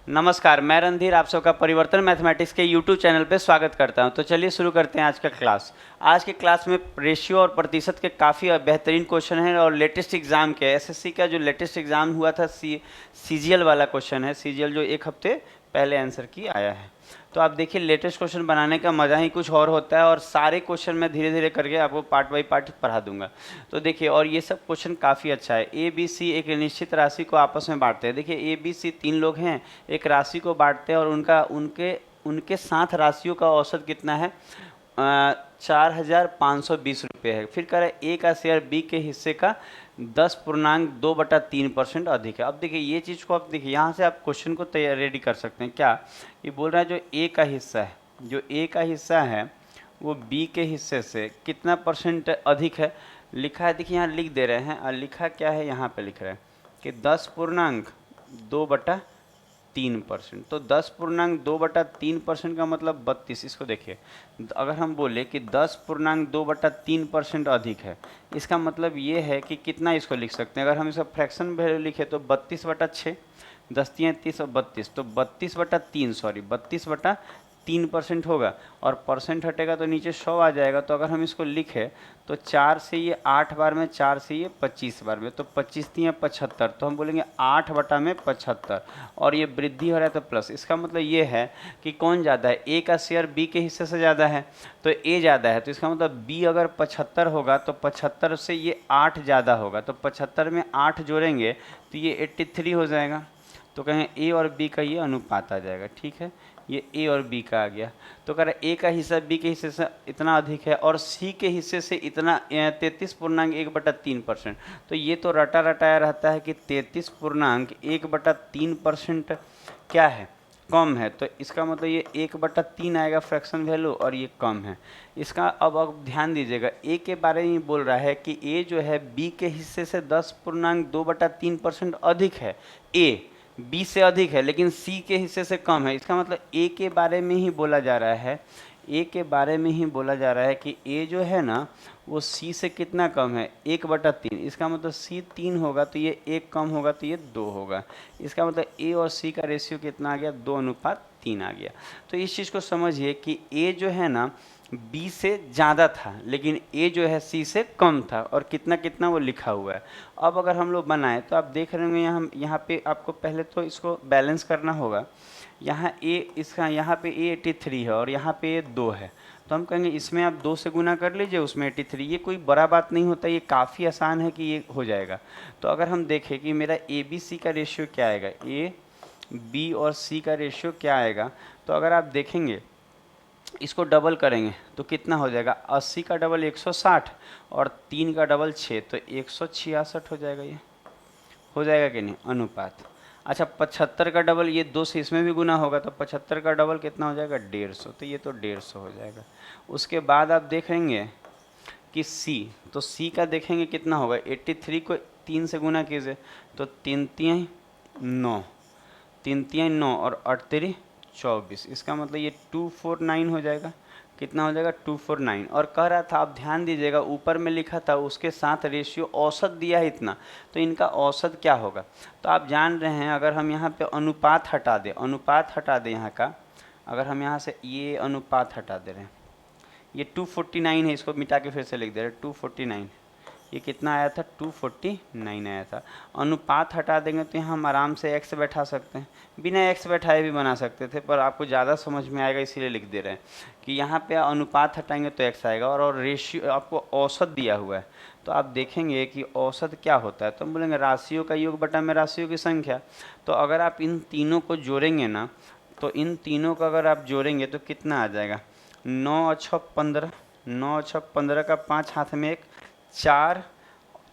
नमस्कार, मैं रणधीर आप सबका परिवर्तन मैथमेटिक्स के यूट्यूब चैनल पे स्वागत करता हूं। तो चलिए शुरू करते हैं आज का क्लास। आज के क्लास में रेशियो और प्रतिशत के काफ़ी बेहतरीन क्वेश्चन हैं और लेटेस्ट एग्जाम के एसएससी का जो लेटेस्ट एग्जाम हुआ था सीजीएल वाला क्वेश्चन है। सीजीएल जो एक हफ्ते पहले आंसर की आया है। तो आप देखिए, लेटेस्ट क्वेश्चन बनाने का मज़ा ही कुछ और होता है और सारे क्वेश्चन मैं धीरे धीरे करके आपको पार्ट बाई पार्ट पढ़ा दूंगा। तो देखिए, और ये सब क्वेश्चन काफ़ी अच्छा है। ए बी सी एक निश्चित राशि को आपस में बांटते हैं। देखिए, ए बी सी तीन लोग हैं, एक राशि को बांटते हैं और उनका उनके उनके साथ राशियों का औसत कितना है? 4,520 है। फिर कह रहे हैं ए का शेयर बी के हिस्से का 10.2/3% अधिक है। अब देखिए, ये चीज़ को आप देखिए, यहाँ से आप क्वेश्चन को तैयार रेडी कर सकते हैं। क्या ये बोल रहा है? जो ए का हिस्सा है, जो ए का हिस्सा है वो बी के हिस्से से कितना परसेंट अधिक है? लिखा है, देखिए यहाँ लिख दे रहे हैं। और लिखा क्या है? यहाँ पे लिख रहे हैं कि 10.2/3%। तो 10.2/3% का मतलब 32। इसको देखिए, अगर हम बोले कि 10.2/3% अधिक है, इसका मतलब ये है कि कितना इसको लिख सकते हैं? अगर हम इसका फ्रैक्शन वैल्यू लिखे तो 32/6, 10×3 और 32, तो 32/3 होगा। और परसेंट हटेगा तो नीचे 100 आ जाएगा। तो अगर हम इसको लिखें तो 4 से ये 8 बार में, 4 से ये 25 बार में, तो 25×3 = 75। तो हम बोलेंगे 8/75। और ये वृद्धि हो रहा है तो प्लस। इसका मतलब ये है कि कौन ज़्यादा है? ए का शेयर बी के हिस्से से ज़्यादा है, तो ए ज़्यादा है। तो इसका मतलब बी अगर 75 होगा तो 75 से ये 8 ज़्यादा होगा। तो 75 में 8 जोड़ेंगे तो ये 83 हो जाएगा। तो कहें ए और बी का ये अनुपात आ जाएगा। ठीक है, ये ए और बी का आ गया। तो कह रहा है ए का हिस्सा बी के हिस्से से इतना अधिक है और सी के हिस्से से इतना 33.1/3%। तो ये तो रटा रटाया रहता है कि 33.1/3% क्या है? कम है। तो इसका मतलब ये 1/3 आएगा फ्रैक्शन वैल्यू और ये कम है। इसका अब ध्यान दीजिएगा, ए के बारे में बोल रहा है कि ए जो है बी के हिस्से से 10.2/3% अधिक है। ए बी से अधिक है लेकिन सी के हिस्से से कम है। इसका मतलब ए के बारे में ही बोला जा रहा है। ए के बारे में ही बोला जा रहा है कि ए जो है ना वो सी से कितना कम है? 1/3। इसका मतलब सी 3 होगा तो ये 1 कम होगा तो ये 2 होगा। इसका मतलब ए और सी का रेशियो कितना आ गया? 2:3 आ गया। तो इस चीज़ को समझिए कि ए जो है ना बी से ज़्यादा था लेकिन ए जो है सी से कम था, और कितना कितना वो लिखा हुआ है। अब अगर हम लोग बनाएं तो आप देख रहे होंगे यहाँ पे आपको पहले तो इसको बैलेंस करना होगा। यहाँ ए, इसका यहाँ पे ए 83 है और यहाँ पे ए 2 है। तो हम कहेंगे इसमें आप 2 से गुना कर लीजिए, उसमें 83। ये कोई बड़ा बात नहीं होता, ये काफ़ी आसान है कि ये हो जाएगा। तो अगर हम देखें कि मेरा ए बी सी का रेशियो क्या आएगा, ए बी और सी का रेशियो क्या आएगा, तो अगर आप देखेंगे इसको डबल करेंगे तो कितना हो जाएगा? 80 का डबल 160 और 3 का डबल 6, तो 166 हो जाएगा। ये हो जाएगा कि नहीं? अनुपात। अच्छा, 75 का डबल, ये 2 से इसमें भी गुना होगा तो 75 का डबल कितना हो जाएगा? 150। तो ये तो 150 हो जाएगा। उसके बाद आप देखेंगे कि सी, तो सी का देखेंगे कितना होगा? 83 को 3 से गुना कीजिए तो 3×3 = 9, 3×3 = 9 और 8×3 = 24। इसका मतलब ये 249 हो जाएगा। कितना हो जाएगा? 249। और कह रहा था, आप ध्यान दीजिएगा, ऊपर में लिखा था उसके साथ रेशियो औसत दिया है इतना, तो इनका औसत क्या होगा? तो आप जान रहे हैं, अगर हम यहाँ पे अनुपात हटा दें, अनुपात हटा दें यहाँ का, अगर हम यहाँ से ये अनुपात हटा दे रहे हैं, ये 249 है, इसको मिटा के फिर से लिख दे रहे हैं 249। ये कितना आया था? 249 आया था। अनुपात हटा देंगे तो यहाँ हम आराम से x बैठा सकते हैं, बिना x बैठाए भी बना सकते थे, पर आपको ज़्यादा समझ में आएगा इसीलिए लिख दे रहे हैं कि यहाँ पे अनुपात हटाएंगे तो x आएगा। और रेशियो आपको औसत दिया हुआ है, तो आप देखेंगे कि औसत क्या होता है, तो हम बोलेंगे राशियों का योग बटा में राशियों की संख्या। तो अगर आप इन तीनों को जोड़ेंगे ना, तो इन तीनों को अगर आप जोड़ेंगे तो कितना आ जाएगा? 9 × 6 = 15, 9 × 6 = 15 का 5 हाथ में 1, 4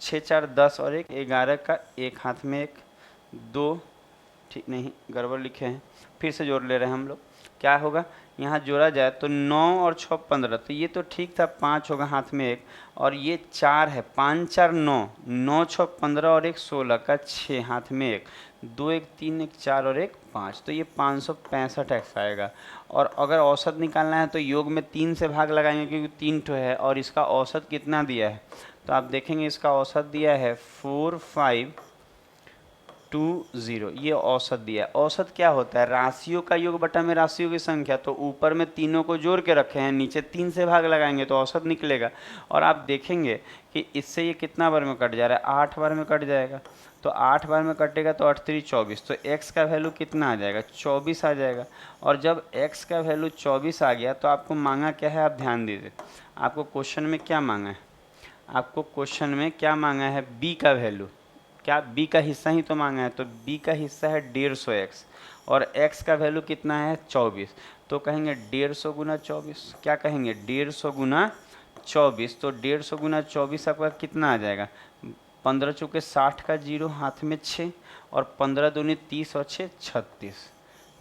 6 4 10 और 1 11 का 1 हाथ में 1, 2, ठीक नहीं, गड़बड़ लिखे हैं, फिर से जोड़ ले रहे हैं हम लोग। क्या होगा? यहाँ जोड़ा जाए तो 9 और 6 = 15, तो ये तो ठीक था, 5 होगा हाथ में 1, और ये 4 है, 5 4 9, 9 6 15 और 1 16 का 6 हाथ में 1, 2 1 3 1 4 और 1 5, तो ये 565 x आएगा। और अगर औसत निकालना है तो योग में 3 से भाग लगाएंगे क्योंकि 3 ठो है, और इसका औसत कितना दिया है? तो आप देखेंगे इसका औसत दिया है 4527 20, ये औसत दिया है। औसत क्या होता है? राशियों का योग बटा में राशियों की संख्या। तो ऊपर में तीनों को जोड़ के रखे हैं, नीचे 3 से भाग लगाएंगे तो औसत निकलेगा। और आप देखेंगे कि इससे ये कितना बार में कट जा रहा है? 8 बार में कट जाएगा। तो 8 बार में कटेगा तो 8 3 24, तो x का वैल्यू कितना आ जाएगा? 24 आ जाएगा। और जब x का वैल्यू 24 आ गया तो आपको मांगा क्या है? आप ध्यान दीजिए, आपको क्वेश्चन में क्या मांगा है? आपको क्वेश्चन में क्या मांगा है? b का वैल्यू। क्या b का हिस्सा ही तो मांगा है? तो b का हिस्सा है 150x और x का वैल्यू कितना है? 24। तो कहेंगे 150 गुना 24। क्या कहेंगे? 150 गुना 24। तो 150 गुना 24 आपका कितना आ जाएगा? 15 चौके 60 का जीरो, हाथ में 6 और 15 दूनी 30 और 6 36,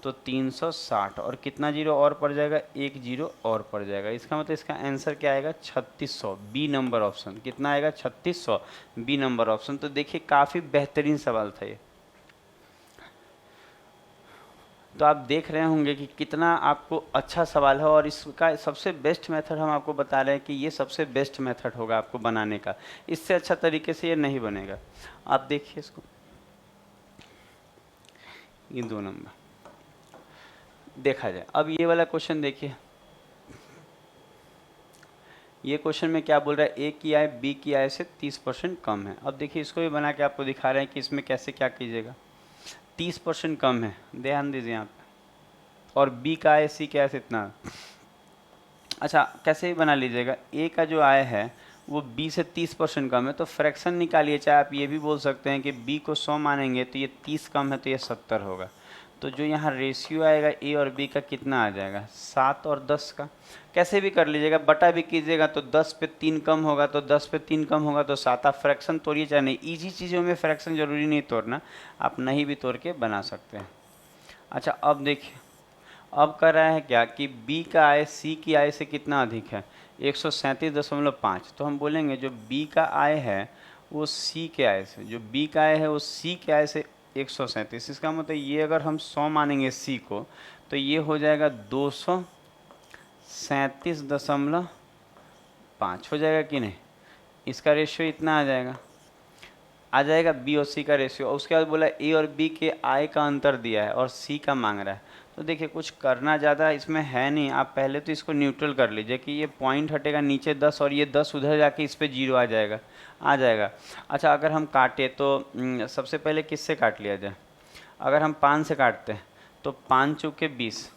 तो 360 और कितना जीरो और पड़ जाएगा? एक जीरो और पड़ जाएगा। इसका मतलब इसका आंसर क्या आएगा? 3600, बी नंबर ऑप्शन। कितना आएगा? 3600, बी नंबर ऑप्शन। तो देखिए काफ़ी बेहतरीन सवाल था ये। तो आप देख रहे होंगे कि कितना आपको अच्छा सवाल है, और इसका सबसे बेस्ट मेथड हम आपको बता रहे हैं कि ये सबसे बेस्ट मेथड होगा आपको बनाने का। इससे अच्छा तरीके से ये नहीं बनेगा। आप देखिए इसको, ये 2 नंबर देखा जाए। अब ये वाला क्वेश्चन देखिए, ये क्वेश्चन में क्या बोल रहा है? ए की आय बी की आय से 30% कम है। अब देखिए इसको भी बना के आपको दिखा रहे हैं कि इसमें कैसे क्या कीजिएगा। 30% कम है, ध्यान दीजिए यहाँ पे, और बी का आय सी का आय से इतना। अच्छा, कैसे भी बना लीजिएगा, ए का जो आय है वो बी से 30% कम है, तो फ्रैक्शन निकालिए। चाहे आप ये भी बोल सकते हैं कि बी को 100 मानेंगे तो ये 30 कम है तो ये 70 होगा। तो जो यहाँ रेशियो आएगा ए और बी का कितना आ जाएगा? 7 और 10 का। कैसे भी कर लीजिएगा, बटा भी कीजिएगा तो 10 पे 3 कम होगा तो 10 पे 3 कम होगा तो 7। आप फ्रैक्शन तोड़िए चाहे नहीं, ईजी चीज़ों में फ्रैक्शन जरूरी नहीं तोड़ना, आप नहीं भी तोड़ के बना सकते हैं। अच्छा, अब देखिए, अब कर रहा है क्या कि b का आय c की आय से कितना अधिक है? 137.5। तो हम बोलेंगे जो b का आय है वो c के आय से, जो b का आय है वो c के आय से 137। इसका मतलब ये अगर हम 100 मानेंगे c को तो ये हो जाएगा 237.5 हो जाएगा कि नहीं? इसका रेशियो इतना आ जाएगा बी और सी का रेशियो। और उसके बाद बोला ए और बी के आय का अंतर दिया है और सी का मांग रहा है। तो देखिए कुछ करना ज़्यादा इसमें है नहीं, आप पहले तो इसको न्यूट्रल कर लीजिए कि ये पॉइंट हटेगा नीचे 10 और ये 10 उधर जाके इस पे 0 आ जाएगा। अच्छा, अगर हम काटे तो सबसे पहले किससे काट लिया जाए? अगर हम 5 से काटते हैं तो 5 चौके 20,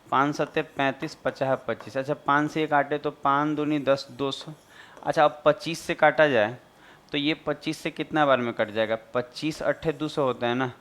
5 सत्ते 35, 50 25। अच्छा, 5 से ये काटे तो 5 दूनी 10, 200। अच्छा, अब 25 से काटा जाए तो ये 25 से कितना बार में कट जाएगा? 25 अट्ठे 200 होता है ना,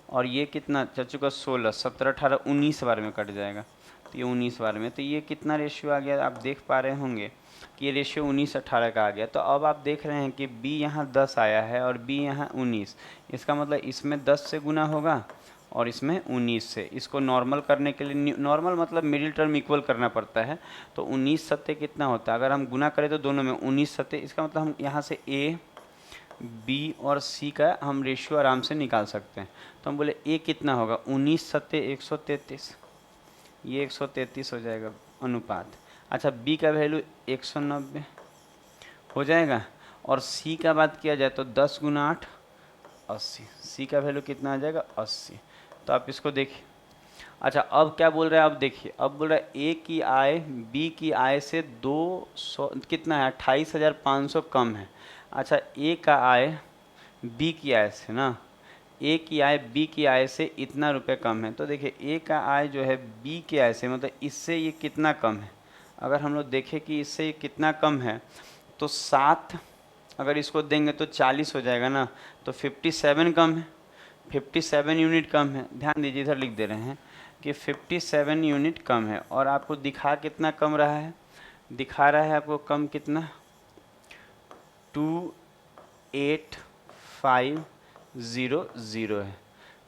और ये कितना चल चुका? 16, 17 18 19 बार में कट जाएगा। तो ये 19 बार में, तो ये कितना रेशियो आ गया? आप देख पा रहे होंगे कि ये रेशियो 19-18 का आ गया। तो अब आप देख रहे हैं कि b यहाँ 10 आया है और b यहाँ 19। इसका मतलब इसमें 10 से गुना होगा और इसमें 19 से। इसको नॉर्मल करने के लिए, नॉर्मल मतलब मिडिल टर्म इक्वल करना पड़ता है। तो 19 सत्ते कितना होता है? अगर हम गुना करें तो दोनों में 19 सत्ते, इसका मतलब हम यहाँ से a बी और सी का हम रेशियो आराम से निकाल सकते हैं। तो हम बोले ए कितना होगा? 19 सत्ते 133, ये 133 हो जाएगा अनुपात। अच्छा, बी का वैल्यू 190 हो जाएगा, और सी का बात किया जाए तो 10 गुना 8 80। सी का वैल्यू कितना आ जाएगा? 80। तो आप इसको देखिए। अच्छा, अब क्या बोल रहा है? अब देखिए, अब बोल रहा है ए की आय बी की आय से 200 कितना है? 28,500 कम है। अच्छा, ए का आय बी की आय से ना, ए की आय बी की आय से इतना रुपए कम है। तो देखिए ए का आय जो है बी की आय से, मतलब इससे ये कितना कम है? अगर हम लोग देखें कि इससे ये कितना कम है तो 7 अगर इसको देंगे तो 40 हो जाएगा ना, तो 57 कम है, 57 यूनिट कम है। ध्यान दीजिए, इधर लिख दे रहे हैं कि 57 यूनिट कम है। और आपको दिखा कितना कम रहा है? दिखा रहा है आपको कम कितना? 28500 है।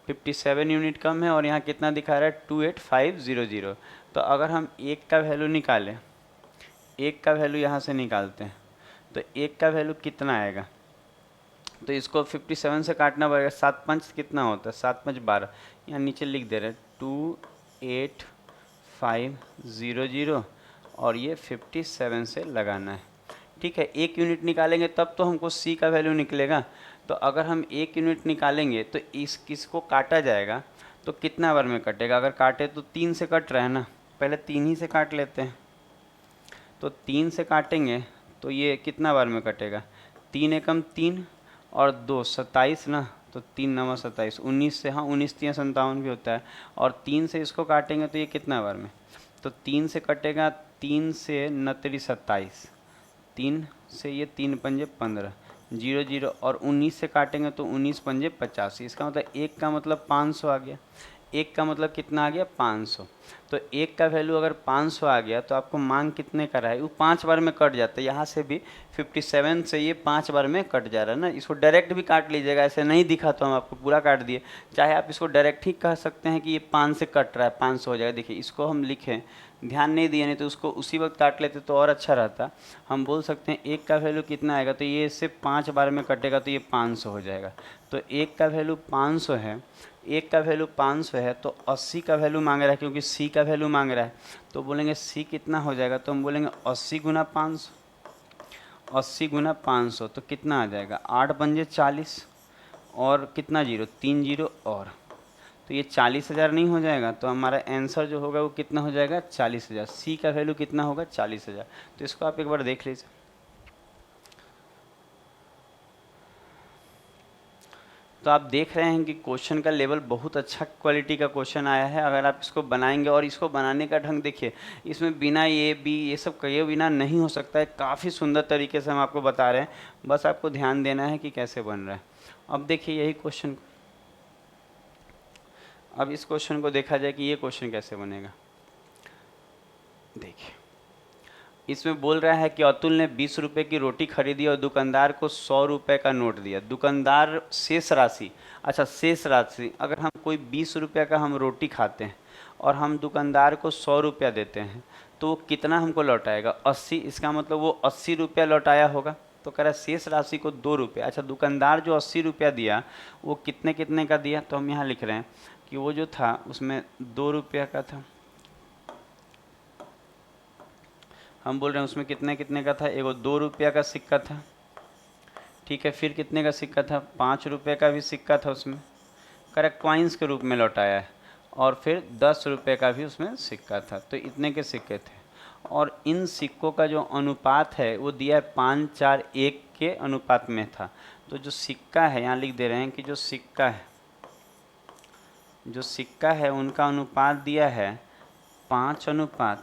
57 यूनिट कम है और यहाँ कितना दिखा रहा है? 28500। तो अगर हम एक का वैल्यू निकालें, एक का वैल्यू यहाँ से निकालते हैं तो एक का वैल्यू कितना आएगा? तो इसको 57 से काटना पड़ेगा। 7 5 कितना होता है? 7 5 12। यहाँ नीचे लिख दे रहे हैं 28500 और ये 57 से लगाना है। ठीक है, एक यूनिट निकालेंगे तब तो हमको सी का वैल्यू निकलेगा। तो अगर हम 1 यूनिट निकालेंगे तो किसको काटा जाएगा तो कितना बार में कटेगा? अगर काटे तो 3 से कट रहा है ना, पहले 3 ही से काट लेते हैं। तो 3 से काटेंगे तो ये कितना बार में कटेगा? 3 एकम 3 और 2 27 ना, तो 3 नवा 27, 19 से, हाँ 19 3 57 भी होता है। और 3 से इसको काटेंगे तो ये कितना बार में? तो 3 से कटेगा, 3 से 9 27, 3 से ये 3 पंजे 15, 0 0, और 19 से काटेंगे तो 19 पंजे 85। इसका मतलब 1 का मतलब 500 आ गया। 1 का मतलब कितना आ गया? 500। तो 1 का वैल्यू अगर 500 आ गया तो आपको मांग कितने का रहा है? वो 5 बार में कट जाता है। यहाँ से भी 57 से ये 5 बार में कट जा रहा है ना। इसको डायरेक्ट भी काट लीजिएगा, ऐसे नहीं दिखा तो हम आपको पूरा काट दिए। चाहे आप इसको डायरेक्ट ही कह सकते हैं कि ये 5 से कट रहा है, 500 हो जाएगा। देखिए इसको हम लिखें, ध्यान नहीं दिए, नहीं तो उसको उसी वक्त काट लेते तो और अच्छा रहता। हम बोल सकते हैं 1 का वैल्यू कितना आएगा, तो ये इससे 5 बार में कटेगा तो ये 500 हो जाएगा। तो 1 का वैल्यू 500 है, 1 का वैल्यू 500 है, तो 80 का वैल्यू मांग रहा है, क्योंकि सी का वैल्यू मांग रहा है। तो बोलेंगे सी कितना हो जाएगा, तो हम बोलेंगे 80 गुना 500, 80 गुना 500 तो कितना आ जाएगा? 8 पंजे 40, और कितना जीरो? 3 जीरो, और तो ये 40,000 नहीं हो जाएगा? तो हमारा आंसर जो होगा वो कितना हो जाएगा? 40,000। सी का वैल्यू कितना होगा? 40,000। तो इसको आप एक बार देख लीजिए। तो आप देख रहे हैं कि क्वेश्चन का लेवल बहुत अच्छा क्वालिटी का क्वेश्चन आया है। अगर आप इसको बनाएंगे, और इसको बनाने का ढंग देखिए, इसमें बिना ए बी ये सब कहे बिना नहीं हो सकता है। काफ़ी सुंदर तरीके से हम आपको बता रहे हैं, बस आपको ध्यान देना है कि कैसे बन रहा है। अब देखिए यही क्वेश्चन, अब इस क्वेश्चन को देखा जाए कि ये क्वेश्चन कैसे बनेगा। देखिए इसमें बोल रहा है कि अतुल ने 20 रुपये की रोटी खरीदी और दुकानदार को 100 रुपये का नोट दिया। दुकानदार शेष राशि, अच्छा शेष राशि, अगर हम कोई 20 रुपये का हम रोटी खाते हैं और हम दुकानदार को 100 रुपया देते हैं तो वो कितना हमको लौटाएगा? 80। इसका मतलब वो 80 रुपया लौटाया होगा। तो कह रहा है शेष राशि को 2 रुपये। अच्छा दुकानदार जो 80 रुपया दिया वो कितने कितने का दिया? तो हम यहाँ लिख रहे हैं कि वो जो था उसमें 2 रुपया का था। हम बोल रहे हैं उसमें कितने कितने का था? एगो 2 रुपया का सिक्का था, ठीक है। फिर कितने का सिक्का था? 5 रुपये का भी सिक्का था उसमें, करेक्ट, कॉइन्स के रूप में लौटाया है। और फिर 10 रुपये का भी उसमें सिक्का था। तो इतने के सिक्के थे, और इन सिक्कों का जो अनुपात है वो दिया है 5 4 1 के अनुपात में था। तो जो सिक्का है, यहाँ लिख दे रहे हैं कि जो सिक्का है, जो सिक्का है उनका अनुपात दिया है 5:4:1,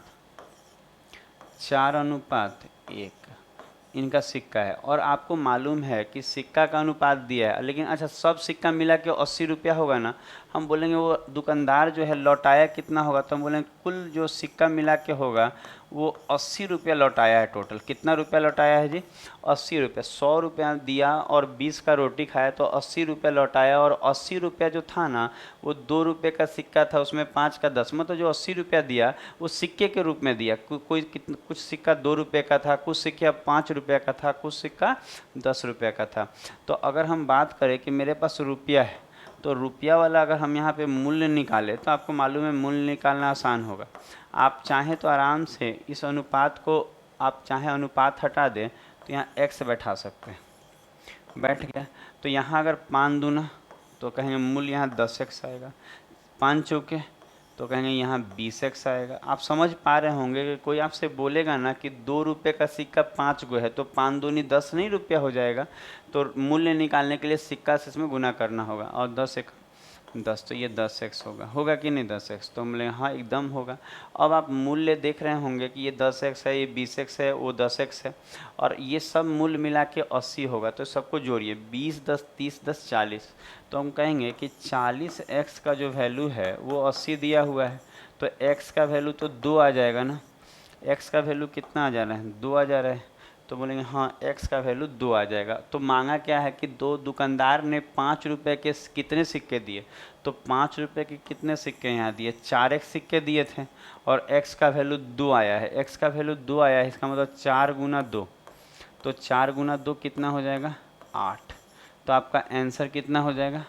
इनका सिक्का है। और आपको मालूम है कि सिक्का का अनुपात दिया है, लेकिन अच्छा सब सिक्का मिला के 80 रुपया होगा ना। हम बोलेंगे वो दुकानदार जो है लौटाया कितना होगा, तो हम बोलेंगे कुल जो सिक्का मिला के होगा वो 80 रुपया लौटाया है। टोटल कितना रुपया लौटाया है जी? 80 रुपया। 100 रुपया दिया और 20 का रोटी खाया तो 80 रुपया लौटाया। और 80 रुपया जो था ना वो 2 रुपये का सिक्का था, उसमें 5 का 10, मतलब जो 80 रुपया दिया वो सिक्के के रूप में दिया। कुछ सिक्का 2 रुपये का था, कुछ सिक्का 5 रुपये का था, कुछ सिक्का 10 रुपये का था। तो अगर हम बात करें कि मेरे पास रुपया है, तो रुपया वाला अगर हम यहाँ पे मूल्य निकालें तो आपको मालूम है मूल्य निकालना आसान होगा। आप चाहें तो आराम से इस अनुपात को, आप चाहें अनुपात हटा दें तो यहाँ x बैठा सकते हैं, बैठ गया। तो यहाँ अगर 5 दूना तो कहेंगे मूल्य यहाँ 10x आएगा, 5 चौके तो कहेंगे यहाँ 20x आएगा। आप समझ पा रहे होंगे कि कोई आपसे बोलेगा ना कि 2 रुपये का सिक्का 5 गो है तो 5 दूनी 10 नहीं रुपया हो जाएगा। तो मूल्य निकालने के लिए सिक्का से इसमें गुना करना होगा, और 10 एक 10, तो ये 10x होगा कि नहीं 10x? तो हम बोले हाँ एकदम होगा। अब आप मूल्य देख रहे होंगे कि ये 10x है, ये 20x है, वो 10x है, और ये सब मूल्य मिला के 80 होगा। तो सबको जोड़िए, 20 10 30 10 40, तो हम कहेंगे कि 40x का जो वैल्यू है वो 80 दिया हुआ है। तो x का वैल्यू तो 2 आ जाएगा ना। x का वैल्यू कितना आ जा रहा है? 2 आ जा रहा है। तो बोलेंगे हाँ x का वैल्यू 2 आ जाएगा। तो मांगा क्या है कि दुकानदार ने 5 रुपये के कितने सिक्के दिए? तो 5 रुपये के कितने सिक्के यहाँ दिए? 4x सिक्के दिए थे, और x का वैल्यू 2 आया है। x का वैल्यू 2 आया है, इसका मतलब 4 गुना 2, तो 4 गुना 2 कितना हो जाएगा? 8। तो आपका आंसर कितना हो जाएगा?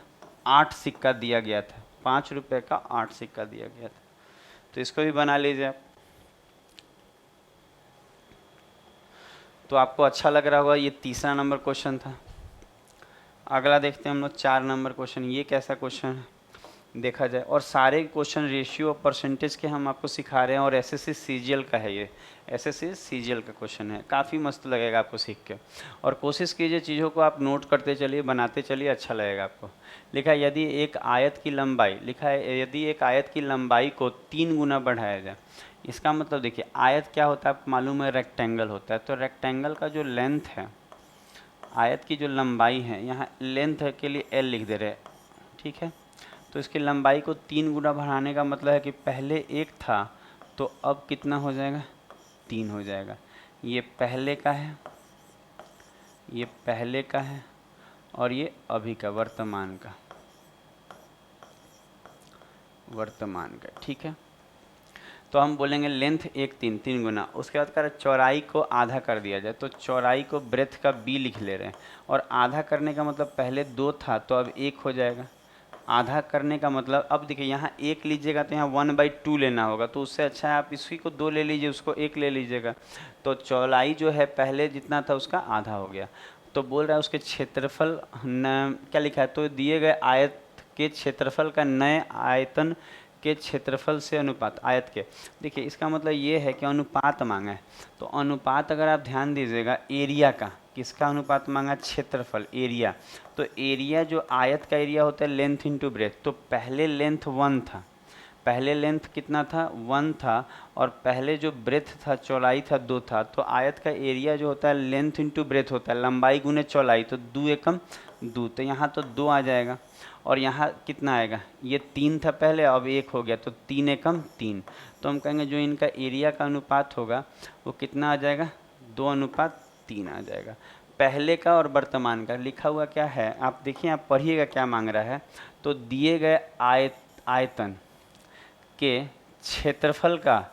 8 सिक्का दिया गया था, 5 रुपये का 8 सिक्का दिया गया था। तो इसको भी बना लीजिए आप। तो आपको अच्छा लग रहा होगा। ये तीसरा नंबर क्वेश्चन था। अगला देखते हैं हम लोग 4 नंबर क्वेश्चन। ये कैसा क्वेश्चन है देखा जाए, और सारे क्वेश्चन रेशियो और परसेंटेज के हम आपको सिखा रहे हैं, और एसएससी सीजीएल का है ये, एसएससी सीजीएल का क्वेश्चन है, काफ़ी मस्त लगेगा आपको सीख के। और कोशिश कीजिए चीज़ों को आप नोट करते चलिए, बनाते चलिए, अच्छा लगेगा आपको। लिखा है यदि एक आयत की लंबाई, लिखा है यदि एक आयत की लंबाई को 3 गुना बढ़ाया जाए, इसका मतलब देखिए आयत क्या होता है आपको मालूम है, रेक्टेंगल होता है। तो रेक्टेंगल का जो लेंथ है, आयत की जो लंबाई है, यहाँ लेंथ के लिए एल लिख दे रहे हैं, ठीक है। तो इसकी लंबाई को 3 गुना बढ़ाने का मतलब है कि पहले 1 था तो अब कितना हो जाएगा, 3 हो जाएगा। ये पहले का है, ये पहले का है, और ये अभी का, वर्तमान का, वर्तमान का, ठीक है। तो हम बोलेंगे लेंथ 1 3 3 गुना, उसके बाद कर चौड़ाई को आधा कर दिया जाए, तो चौड़ाई को ब्रेथ का बी लिख ले रहे हैं, और आधा करने का मतलब पहले 2 था तो अब 1 हो जाएगा। आधा करने का मतलब अब देखिए यहाँ 1 लीजिएगा तो यहाँ 1/2 लेना होगा, तो उससे अच्छा है आप इसी को 2 ले लीजिए, उसको 1 ले लीजिएगा। तो चौड़ाई जो है पहले जितना था उसका आधा हो गया। तो बोल रहा है उसके क्षेत्रफल न क्या लिखा है, तो दिए गए आयत के क्षेत्रफल का नए आयतन के क्षेत्रफल से अनुपात, आयत के, देखिए इसका मतलब ये है कि अनुपात मांगा है। तो अनुपात अगर आप ध्यान दीजिएगा एरिया का, किसका अनुपात मांगा, क्षेत्रफल, एरिया। तो एरिया जो आयत का एरिया होता है लेंथ इंटू ब्रेथ, तो पहले लेंथ 1 था, पहले लेंथ कितना था, 1 था, और पहले जो ब्रेथ था, चौड़ाई था 2 था। तो आयत का एरिया जो होता है लेंथ इंटू ब्रेथ होता है, लंबाई गुने चौड़ाई, तो 2 एकम 2, तो यहाँ तो 2 आ जाएगा। और यहाँ कितना आएगा, ये 3 था पहले, अब 1 हो गया, तो 3 एकम 3। तो हम कहेंगे जो इनका एरिया का अनुपात होगा वो कितना आ जाएगा, 2:3 आ जाएगा। पहले का और वर्तमान का लिखा हुआ क्या है आप देखिए, आप पढ़िएगा क्या मांग रहा है। तो दिए गए आयतन के क्षेत्रफल का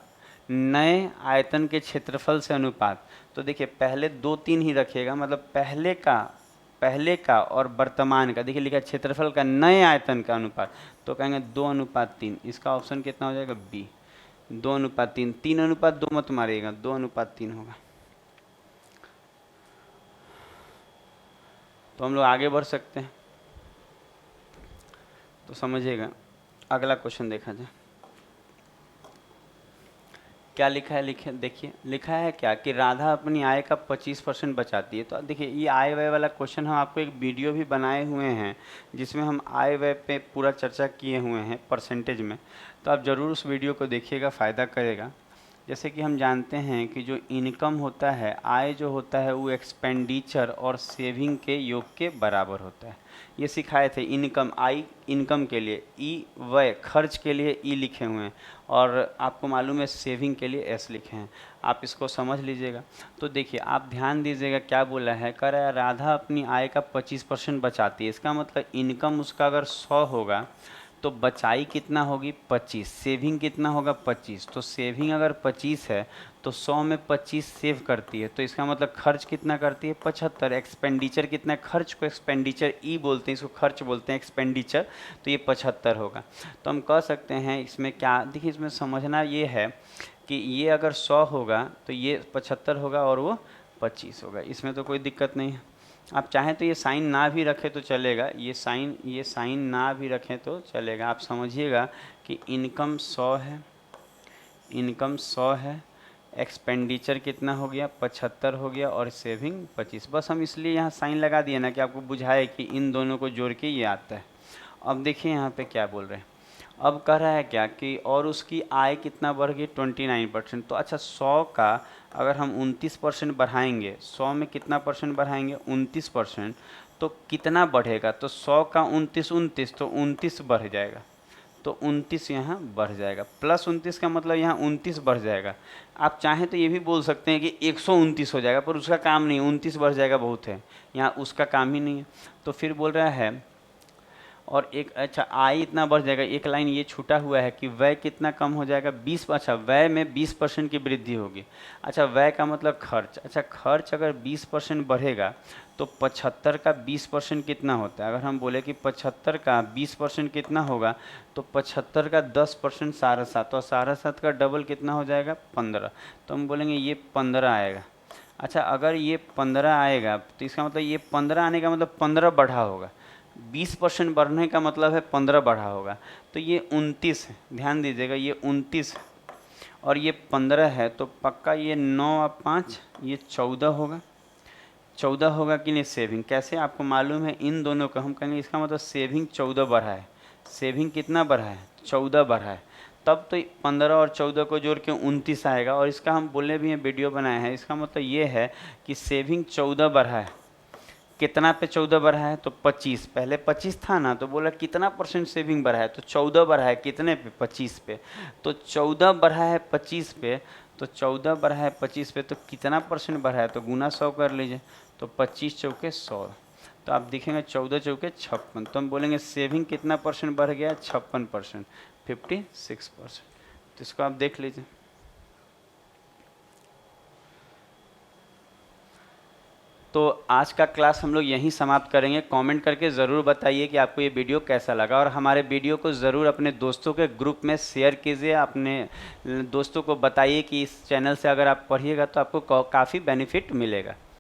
नए आयतन के क्षेत्रफल से अनुपात। तो देखिए पहले 2 3 ही रखिएगा, मतलब पहले का और वर्तमान का, देखिए लिखा है क्षेत्रफल का नए आयतन का अनुपात, तो कहेंगे 2:3। इसका ऑप्शन कितना हो जाएगा, बी, 2:3। 3:2 मत मारिएगा, 2:3 होगा। तो हम लोग आगे बढ़ सकते हैं, तो समझिएगा। अगला क्वेश्चन देखा जाए क्या लिखा है, लिखे देखिए लिखा है क्या कि राधा अपनी आय का 25% बचाती है। तो देखिए ये आय व्यय वाला क्वेश्चन हम आपको एक वीडियो भी बनाए हुए हैं जिसमें हम आय व्यय पे पूरा चर्चा किए हुए हैं परसेंटेज में, तो आप ज़रूर उस वीडियो को देखिएगा, फ़ायदा करेगा। जैसे कि हम जानते हैं कि जो इनकम होता है, आय जो होता है वो एक्सपेंडिचर और सेविंग के योग के बराबर होता है। ये सिखाए थे, इनकम आई इनकम के लिए ई, व्यय खर्च के लिए ई लिखे हुए हैं, और आपको मालूम है सेविंग के लिए एस लिखे हैं, आप इसको समझ लीजिएगा। तो देखिए आप ध्यान दीजिएगा क्या बोला है, कह रहा है राधा अपनी आय का 25% बचाती है। इसका मतलब इनकम उसका अगर 100 होगा तो बचाई कितना होगी, 25, सेविंग कितना होगा, 25। तो सेविंग अगर 25 है तो 100 में 25 सेव करती है, तो इसका मतलब खर्च कितना करती है, 75। एक्सपेंडिचर कितना है, खर्च को एक्सपेंडिचर ई बोलते हैं, इसको खर्च बोलते हैं एक्सपेंडिचर, तो ये 75 होगा। तो हम कह सकते हैं इसमें क्या, देखिए इसमें समझना ये है कि ये अगर 100 होगा तो ये 75 होगा और वो 25 होगा, इसमें तो कोई दिक्कत नहीं है। आप चाहें तो ये साइन ना भी रखें तो चलेगा, ये साइन ना भी रखें तो चलेगा। आप समझिएगा कि इनकम 100 है, इनकम 100 है, एक्सपेंडिचर कितना हो गया, 75 हो गया, और सेविंग 25। बस हम इसलिए यहाँ साइन लगा दिए ना कि आपको बुझाए कि इन दोनों को जोड़ के ये आता है। अब देखिए यहाँ पे क्या बोल रहे हैं, अब कह रहा है क्या कि और उसकी आय कितना बढ़ गई, 29%। तो अच्छा 100 का अगर हम 29% बढ़ाएंगे, 100 में कितना परसेंट बढ़ाएंगे, 29%, तो कितना बढ़ेगा, तो 100 का 29, तो 29 बढ़ जाएगा, तो 29 यहाँ बढ़ जाएगा, प्लस 29 का मतलब यहाँ 29 बढ़ जाएगा। आप चाहें तो ये भी बोल सकते हैं कि 129 हो जाएगा, पर उसका काम नहीं, 29 बढ़ जाएगा बहुत है, यहाँ उसका काम ही नहीं है। तो फिर बोल रहा है और एक, अच्छा आय इतना बढ़ जाएगा, एक लाइन ये छूटा हुआ है कि व्यय कितना कम हो जाएगा, 20। अच्छा व्यय में 20% की वृद्धि होगी। अच्छा व्यय का मतलब खर्च, अच्छा खर्च अगर 20% बढ़ेगा तो 75 का 20% कितना होता है, अगर हम बोले कि 75 का 20% कितना होगा, तो 75 का 10% 7.5, तो 7.5 का डबल कितना हो जाएगा, 15। तो हम बोलेंगे ये 15 आएगा। अच्छा, अगर ये 15 आएगा तो इसका मतलब ये 15 आने का मतलब 15 बढ़ा होगा, 20% बढ़ने का मतलब है 15 बढ़ा होगा, तो ये 29 है, ध्यान दीजिएगा ये 29 है और ये 15 है, तो पक्का ये 9 और 5 ये 14 होगा। 14 होगा कि नहीं सेविंग, कैसे आपको मालूम है, इन दोनों का हम कहेंगे इसका मतलब सेविंग 14 बढ़ा है। सेविंग कितना बढ़ा है, 14 बढ़ा है, तब तो 15 और 14 को जोड़ के 29 आएगा। और इसका हम बोले भी हैं, वीडियो बनाए हैं, इसका मतलब ये है कि सेविंग 14 बढ़ा है। कितना पे 14 बढ़ा है, तो 25, पहले 25 था ना, तो बोला कितना परसेंट सेविंग बढ़ा है, तो 14 बढ़ा है, कितने पे, 25 पे, तो 14 बढ़ा है 25 पे, तो 14 बढ़ा है 25 पे, तो कितना परसेंट बढ़ा है, तो गुना 100 कर लीजिए, तो 25 चौके 100, तो आप देखेंगे 14 चौके 56, तो हम बोलेंगे सेविंग कितना परसेंट बढ़ गया, 56%, 56%। तो इसको आप देख लीजिए। तो आज का क्लास हम लोग यहीं समाप्त करेंगे। कमेंट करके ज़रूर बताइए कि आपको ये वीडियो कैसा लगा, और हमारे वीडियो को ज़रूर अपने दोस्तों के ग्रुप में शेयर कीजिए। अपने दोस्तों को बताइए कि इस चैनल से अगर आप पढ़िएगा तो आपको काफ़ी बेनिफिट मिलेगा।